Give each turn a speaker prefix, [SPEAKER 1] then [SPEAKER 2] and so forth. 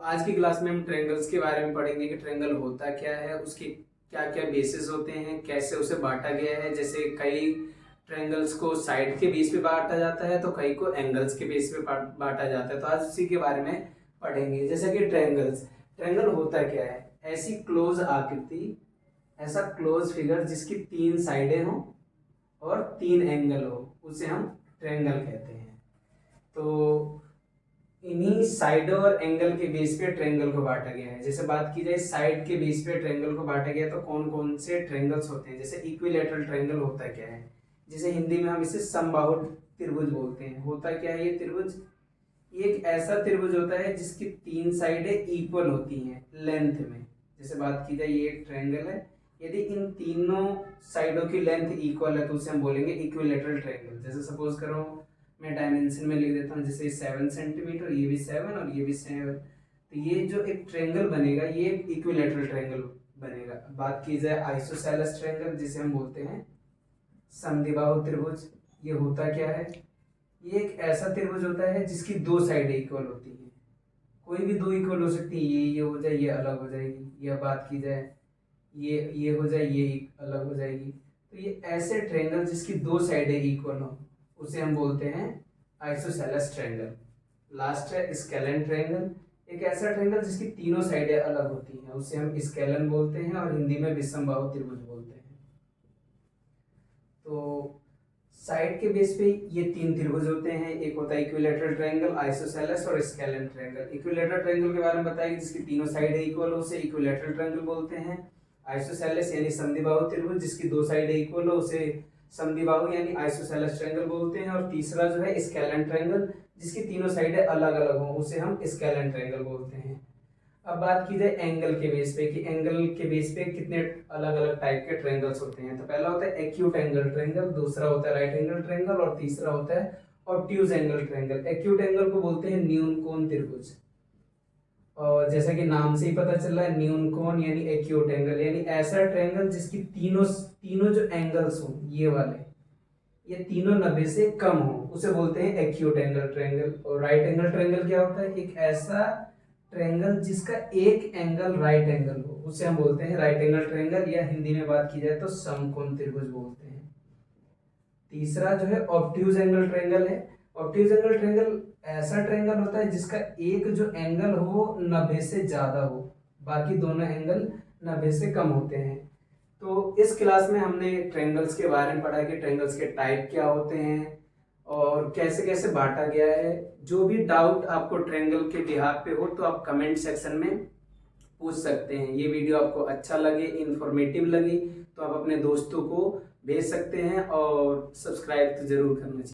[SPEAKER 1] आज की क्लास में हम ट्रायंगल्स के बारे में पढ़ेंगे कि ट्रायंगल होता क्या है, उसके क्या क्या बेसिस होते हैं, कैसे उसे बांटा गया है। जैसे कई ट्रायंगल्स को साइड के बेस पे बांटा जाता है तो कई को एंगल्स के बेस पे बांटा जाता है। तो आज उसी के बारे में पढ़ेंगे। जैसे कि ट्रायंगल होता क्या है, ऐसी क्लोज आकृति, ऐसा क्लोज फिगर जिसकी 3 साइडें हों और 3 एंगल हो, उसे हम ट्रायंगल कहते हैं। तो इन्हीं साइडों और एंगल के बेस पे ट्रायंगल को बांटा गया है। जैसे बात की जाए साइड के बेस पे ट्रायंगल को बांटा गया तो कौन कौन से ट्रायंगल्स होते हैं। जैसे इक्विलैटरल ट्रायंगल होता क्या है, जिसे हिंदी में हम इसे समबाहु त्रिभुज बोलते हैं। होता क्या है ये त्रिभुज, एक ऐसा त्रिभुज होता है जिसकी 3 साइडें इक्वल होती हैं लेंथ में। जैसे बात की जाए ये एक ट्रायंगल है, यदि इन तीनों साइडों की लेंथ इक्वल है तो उसे हम बोलेंगे इक्विलैटरल ट्रायंगल। जैसे सपोज करो मैं डायमेंशन में लिख देता हूँ, जैसे 7 सेंटीमीटर, ये भी 7 और ये भी 7, तो ये जो एक ट्रायंगल बनेगा ये एक इक्विलैटरल ट्रायंगल बनेगा। बात की जाए आइसोसेलेस ट्रायंगल, जिसे हम बोलते हैं समद्विबाहु त्रिभुज, ये होता क्या है, ये एक ऐसा त्रिभुज होता है जिसकी 2 साइडें इक्वल होती हैं। कोई भी 2 इक्वल हो सकती है, ये हो जाए, ये अलग हो जाएगी। या बात की जाए ये हो जाए, ये अलग हो जाएगी। तो ये ऐसे ट्रायंगल जिसकी 2 साइडें इक्वल हो उसे हम बोलते हैं आइसोसेलेस ट्रायंगल। लास्ट है स्केलन ट्रायंगल, एक ऐसा ट्रायंगल जिसकी तीनों साइडें अलग होती हैं उसे हम स्केलन बोलते हैं और हिंदी में विषमबाहु त्रिभुज बोलते हैं। तो साइड के बेस पे ये 3 त्रिभुज होते हैं, एक होता है इक्विलैटरल ट्रायंगल, आइसोसेलेस और स्केलन ट्रायंगल। इक्विलैटरल ट्रायंगल के बारे में बताया जिसकी तीनों साइडें इक्वल हो उसे इक्विलैटरल ट्रायंगल बोलते हैं। आइसोसेलेस यानी समद्विबाहु त्रिभुज जिसकी 2 साइडें इक्वल हो उसे समद्विबाहु यानी आइसोसेलेस ट्रायंगल बोलते हैं। और तीसरा जो है स्केलन ट्रायंगल, जिसकी तीनों साइडें अलग अलग हो उसे हम स्केलन ट्रायंगल बोलते हैं। अब बात की जाए एंगल के बेस पे कि एंगल के बेस पे कितने अलग अलग टाइप के ट्रायंगल्स होते हैं। तो पहला होता है एक्यूट एंगल ट्रायंगल, दूसरा होता है राइट एंगल ट्रायंगल और तीसरा होता है obtuse angle triangle. Acute angle को बोलते हैं न्यून कोण त्रिभुज, और जैसा कि नाम से ही पता चल रहा है न्यून कोण यानी एक्यूट एंगल, यानी ऐसा ट्रायंगल जिसकी तीनों जो एंगल्स हो ये वाले, ये तीनों 90 से कम हो उसे बोलते हैं एक्यूट एंगल ट्रायंगल। और राइट एंगल ट्रायंगल क्या होता है, एक ऐसा ट्रायंगल जिसका एक एंगल राइट एंगल हो उसे हम बोलते हैं राइट एंगल ट्रायंगल, या हिंदी में बात की जाए तो समकोण त्रिभुज बोलते हैं। तीसरा जो है ऑब्ट्यूज एंगल ट्रायंगल है। ऑब्ट्यूज एंगल ट्रायंगल ऐसा ट्रायंगल होता है जिसका एक जो एंगल हो 90 से ज्यादा हो, बाकी दोनों एंगल 90 से कम होते हैं। तो इस क्लास में हमने ट्रायंगल्स के बारे में पढ़ा कि ट्रायंगल्स के टाइप क्या होते हैं और कैसे कैसे बांटा गया है। जो भी डाउट आपको ट्रायंगल के बिहाफ पे हो तो आप कमेंट सेक्शन में पूछ सकते हैं। ये वीडियो आपको अच्छा लगे, इंफॉर्मेटिव लगी तो आप अपने दोस्तों को भेज सकते हैं और सब्सक्राइब तो जरूर करना चाहिए।